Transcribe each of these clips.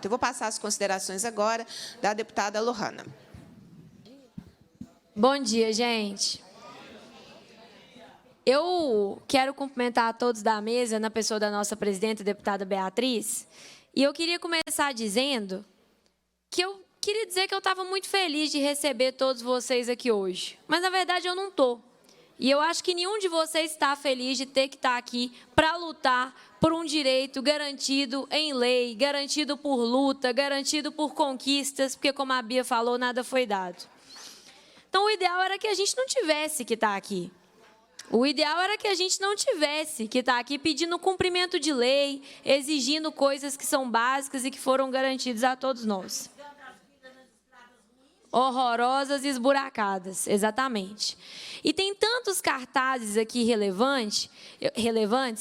pauta. Eu vou passar as considerações agora da deputada Lohana. Bom dia, gente. Eu quero cumprimentar a todos da mesa, na pessoa da nossa presidenta, a deputada Beatriz, e eu queria começar dizendo que eu queria dizer que eu estava muito feliz de receber todos vocês aqui hoje, mas, na verdade, eu não estou. E eu acho que nenhum de vocês está feliz de ter que estar aqui para lutar por um direito garantido em lei, garantido por luta, garantido por conquistas, porque, como a Bia falou, nada foi dado. Então, o ideal era que a gente não tivesse que estar aqui. O ideal era que a gente não tivesse que estar aqui pedindo cumprimento de lei, exigindo coisas que são básicas e que foram garantidas a todos nós. Horrorosas e esburacadas, exatamente. E tem tantos cartazes aqui relevantes,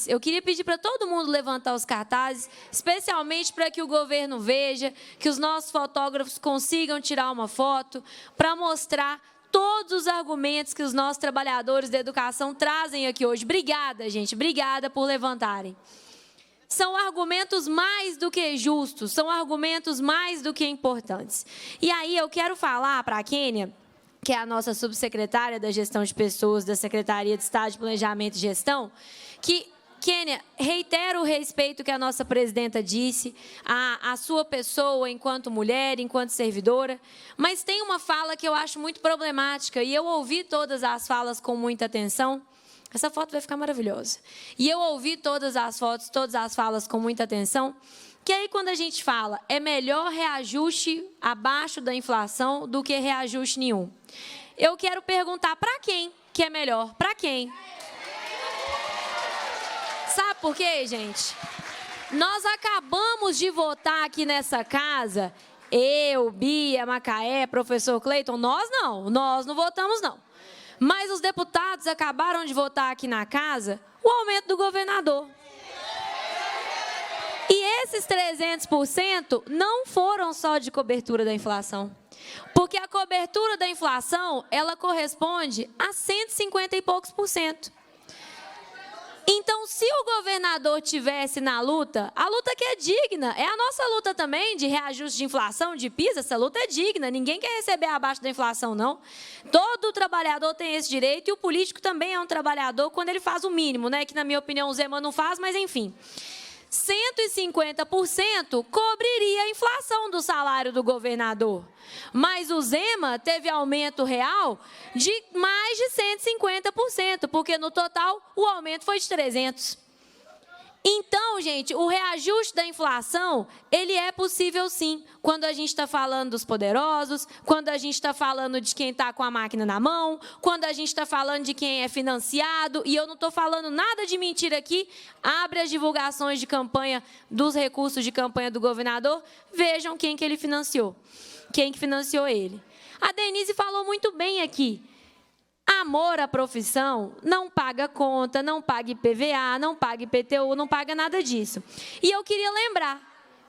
eu queria pedir para todo mundo levantar os cartazes, especialmente para que o governo veja, que os nossos fotógrafos consigam tirar uma foto, para mostrar todos os argumentos que os nossos trabalhadores da educação trazem aqui hoje. Obrigada, gente, obrigada por levantarem. São argumentos mais do que justos, são argumentos mais do que importantes. E aí eu quero falar para a Kênia, que é a nossa subsecretária da Gestão de Pessoas da Secretaria de Estado de Planejamento e Gestão, que, Kênia, reitero o respeito que a nossa presidenta disse, a sua pessoa enquanto mulher, enquanto servidora, mas tem uma fala que eu acho muito problemática, e eu ouvi todas as falas com muita atenção. Essa foto vai ficar maravilhosa. E eu ouvi todas as fotos, todas as falas com muita atenção, que aí quando a gente fala, é melhor reajuste abaixo da inflação do que reajuste nenhum. Eu quero perguntar para quem que é melhor, para quem? Sabe por quê, gente? Nós acabamos de votar aqui nessa casa, eu, Bia, Macaé, professor Cleiton, nós não votamos não. Mas os deputados acabaram de votar aqui na casa o aumento do governador. E esses 300% não foram só de cobertura da inflação. Porque a cobertura da inflação, ela corresponde a 150 e poucos por cento. Então, se o governador tivesse na luta, a luta que é digna, é a nossa luta também de reajuste de inflação, de PIS, essa luta é digna, ninguém quer receber abaixo da inflação, não. Todo trabalhador tem esse direito e o político também é um trabalhador quando ele faz o mínimo, né? Que, na minha opinião, o Zema não faz, mas enfim. 150% cobriria a inflação do salário do governador. Mas o Zema teve aumento real de mais de 150%, porque no total o aumento foi de 300%. Então, gente, o reajuste da inflação, ele é possível sim, quando a gente está falando dos poderosos, quando a gente está falando de quem está com a máquina na mão, quando a gente está falando de quem é financiado, e eu não estou falando nada de mentira aqui, abre as divulgações de campanha dos recursos de campanha do governador, vejam quem que ele financiou, quem que financiou ele. A Denise falou muito bem aqui. Amor à profissão não paga conta, não paga IPVA, não paga IPTU, não paga nada disso. E eu queria lembrar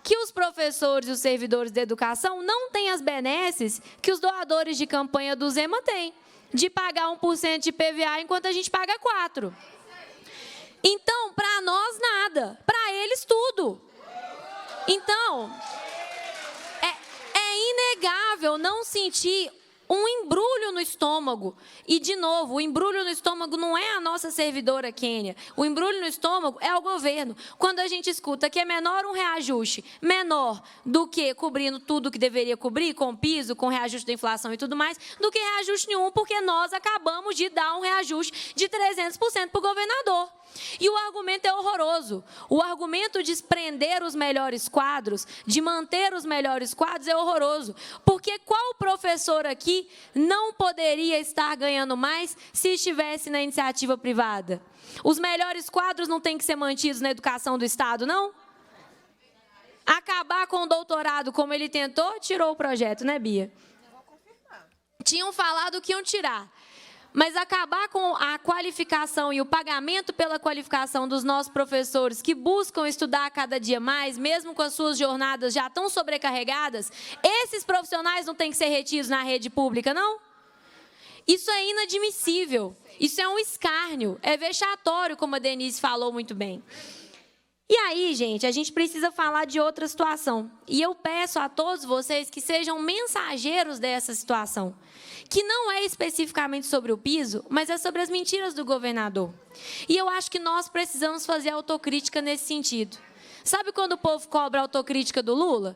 que os professores e os servidores da educação não têm as benesses que os doadores de campanha do Zema têm, de pagar 1% de IPVA enquanto a gente paga 4%. Então, para nós, nada. Para eles, tudo. Então, é inegável não sentir um embrulho no estômago. E, de novo, o embrulho no estômago não é a nossa servidora Kênia. O embrulho no estômago é o governo. Quando a gente escuta que é menor um reajuste, menor do que cobrindo tudo que deveria cobrir, com piso, com reajuste da inflação e tudo mais, do que reajuste nenhum, porque nós acabamos de dar um reajuste de 300% para o governador. E o argumento é horroroso. O argumento de prender os melhores quadros, de manter os melhores quadros é horroroso. Porque qual professor aqui não poderia estar ganhando mais se estivesse na iniciativa privada? Os melhores quadros não têm que ser mantidos na educação do Estado, não? Acabar com o doutorado como ele tentou, tirou o projeto, né, Bia? Tinham falado que iam tirar. Mas acabar com a qualificação e o pagamento pela qualificação dos nossos professores que buscam estudar cada dia mais, mesmo com as suas jornadas já tão sobrecarregadas, esses profissionais não têm que ser retidos na rede pública, não? Isso é inadmissível, isso é um escárnio, é vexatório, como a Denise falou muito bem. E aí, gente, a gente precisa falar de outra situação. E eu peço a todos vocês que sejam mensageiros dessa situação, que não é especificamente sobre o piso, mas é sobre as mentiras do governador. E eu acho que nós precisamos fazer autocrítica nesse sentido. Sabe quando o povo cobra a autocrítica do Lula?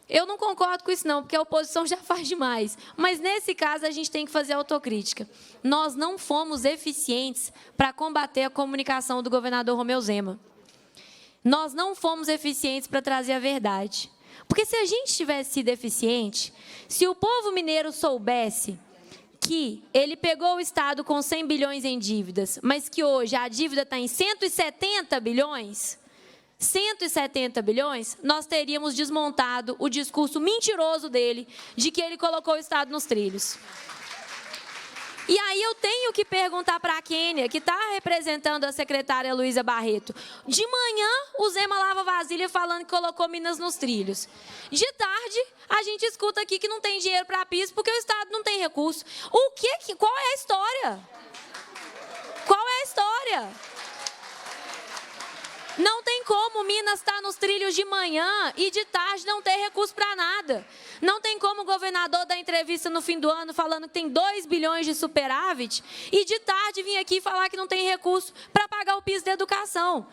Eu não concordo com isso não, porque a oposição já faz demais. Mas nesse caso a gente tem que fazer autocrítica. Nós não fomos eficientes para combater a comunicação do governador Romeu Zema. Nós não fomos eficientes para trazer a verdade. Porque se a gente tivesse sido eficiente, se o povo mineiro soubesse que ele pegou o Estado com 100 bilhões em dívidas, mas que hoje a dívida está em 170 bilhões, nós teríamos desmontado o discurso mentiroso dele de que ele colocou o Estado nos trilhos. E aí eu tenho que perguntar para a Kênia, que está representando a secretária Luísa Barreto. De manhã, o Zema lava vasilha falando que colocou Minas nos trilhos. De tarde, a gente escuta aqui que não tem dinheiro para piso porque o Estado não tem recurso. Qual é a história? Qual é a história? Não tem como Minas estar nos trilhos de manhã e de tarde não ter recurso para nada. Não tem como o governador dar entrevista no fim do ano falando que tem 2 bilhões de superávit e de tarde vir aqui falar que não tem recurso para pagar o piso da educação.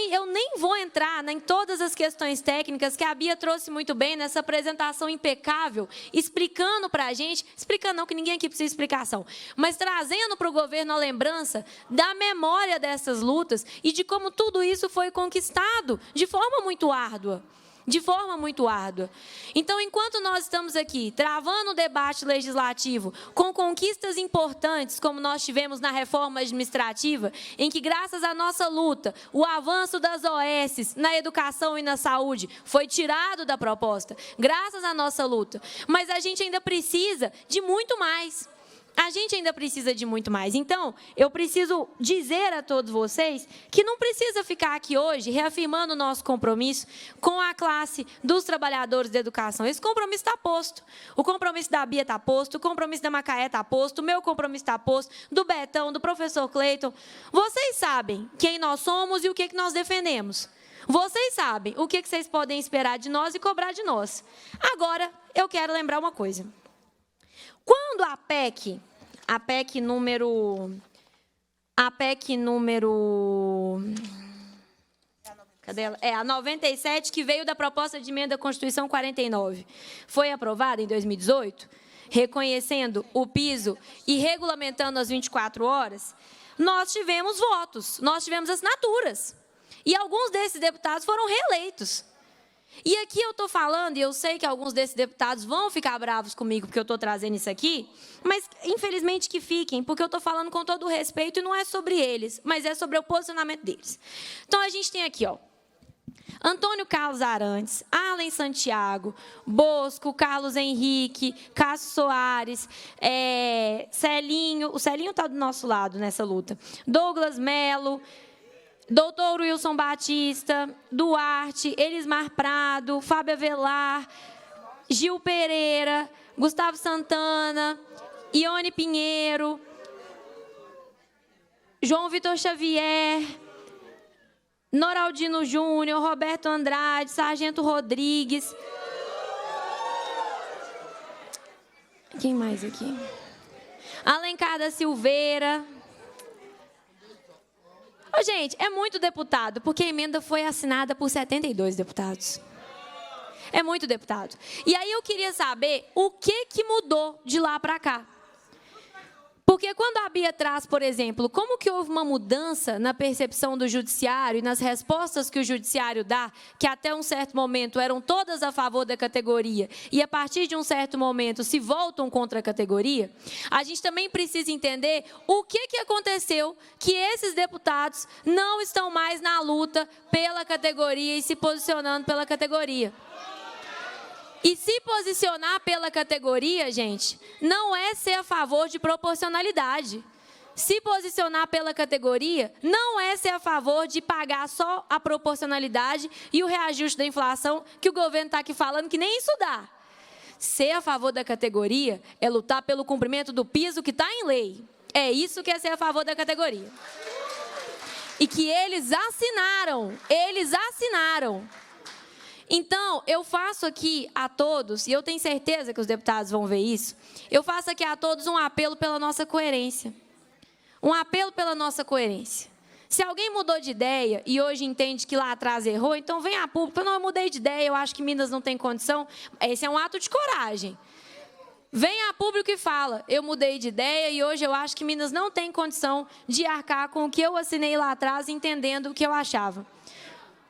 Eu nem vou entrar em todas as questões técnicas que a Bia trouxe muito bem nessa apresentação impecável, explicando para a gente, explicando não, que ninguém aqui precisa de explicação, mas trazendo para o governo a lembrança da memória dessas lutas e de como tudo isso foi conquistado de forma muito árdua. Então, enquanto nós estamos aqui travando o debate legislativo com conquistas importantes, como nós tivemos na reforma administrativa, em que, graças à nossa luta, o avanço das OS na educação e na saúde foi tirado da proposta, graças à nossa luta, mas a gente ainda precisa de muito mais. Então, eu preciso dizer a todos vocês que não precisa ficar aqui hoje reafirmando o nosso compromisso com a classe dos trabalhadores da educação. Esse compromisso está posto. O compromisso da Bia está posto, o compromisso da Macaé está posto, o meu compromisso está posto, do Betão, do professor Cleiton. Vocês sabem quem nós somos e o que nós defendemos. Vocês sabem o que vocês podem esperar de nós e cobrar de nós. Agora, eu quero lembrar uma coisa. Quando a PEC número... Cadê ela? A 97, que veio da proposta de emenda à Constituição 49, foi aprovada em 2018, reconhecendo o piso e regulamentando as 24 horas, nós tivemos votos, nós tivemos assinaturas. E alguns desses deputados foram reeleitos. E aqui eu estou falando, e eu sei que alguns desses deputados vão ficar bravos comigo porque eu estou trazendo isso aqui, mas infelizmente que fiquem, porque eu estou falando com todo o respeito e não é sobre eles, mas é sobre o posicionamento deles. Então a gente tem aqui, Antônio Carlos Arantes, Arlen Santiago, Bosco, Carlos Henrique, Cássio Soares, Celinho, o Celinho está do nosso lado nessa luta, Douglas Melo, Doutor Wilson Batista, Duarte, Elismar Prado, Fábio Avelar, Gil Pereira, Gustavo Santana, Ione Pinheiro, João Vitor Xavier, Noraldino Júnior, Roberto Andrade, Sargento Rodrigues. Quem mais aqui? Alencar da Silveira. Gente, é muito deputado, porque a emenda foi assinada por 72 deputados. É muito deputado. E aí eu queria saber o que mudou de lá para cá. Porque quando a Bia traz, por exemplo, como que houve uma mudança na percepção do judiciário e nas respostas que o judiciário dá, que até um certo momento eram todas a favor da categoria, e a partir de um certo momento se voltam contra a categoria, a gente também precisa entender o que aconteceu que esses deputados não estão mais na luta pela categoria e se posicionando pela categoria. E se posicionar pela categoria, gente, não é ser a favor de proporcionalidade. Se posicionar pela categoria não é ser a favor de pagar só a proporcionalidade e o reajuste da inflação que o governo está aqui falando que nem isso dá. Ser a favor da categoria é lutar pelo cumprimento do piso que está em lei. É isso que é ser a favor da categoria. e que eles assinaram. Eles assinaram. Então, eu faço aqui a todos, e eu tenho certeza que os deputados vão ver isso, eu faço aqui a todos um apelo pela nossa coerência. Um apelo pela nossa coerência. Se alguém mudou de ideia e hoje entende que lá atrás errou, então vem a público. Não, eu mudei de ideia, eu acho que Minas não tem condição. Esse é um ato de coragem. Vem a público e fala, eu mudei de ideia e hoje eu acho que Minas não tem condição de arcar com o que eu assinei lá atrás, entendendo o que eu achava.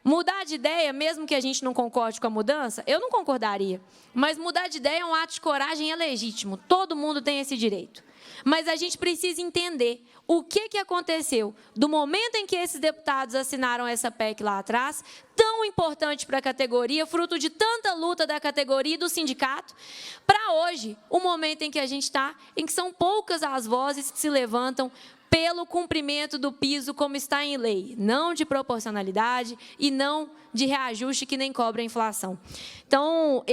Mudar de ideia, mesmo que a gente não concorde com a mudança, eu não concordaria. Mas mudar de ideia é um ato de coragem e é legítimo. Todo mundo tem esse direito. Mas a gente precisa entender o que aconteceu do momento em que esses deputados assinaram essa PEC lá atrás, tão importante para a categoria, fruto de tanta luta da categoria e do sindicato, para hoje, o momento em que a gente está, em que são poucas as vozes que se levantam pelo cumprimento do piso como está em lei, não de proporcionalidade e não de reajuste que nem cobra a inflação. Então,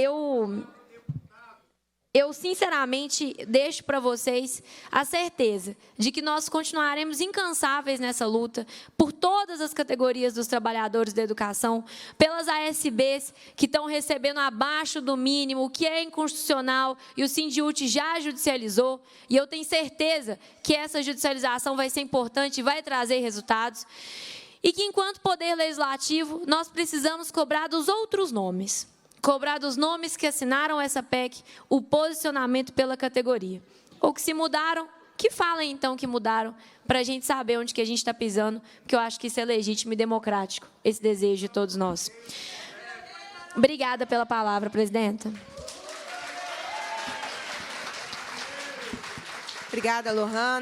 eu sinceramente deixo para vocês a certeza de que nós continuaremos incansáveis nessa luta por todas as categorias dos trabalhadores da educação, pelas ASBs que estão recebendo abaixo do mínimo, o que é inconstitucional, e o Sindiúti já judicializou, e eu tenho certeza que essa judicialização vai ser importante e vai trazer resultados, e que, enquanto Poder Legislativo, nós precisamos cobrar dos outros nomes. Cobrar dos nomes que assinaram essa PEC o posicionamento pela categoria. Ou que se mudaram, que falem então que mudaram, para a gente saber onde que a gente está pisando, porque eu acho que isso é legítimo e democrático, esse desejo de todos nós. Obrigada pela palavra, presidenta. Obrigada, Lohana.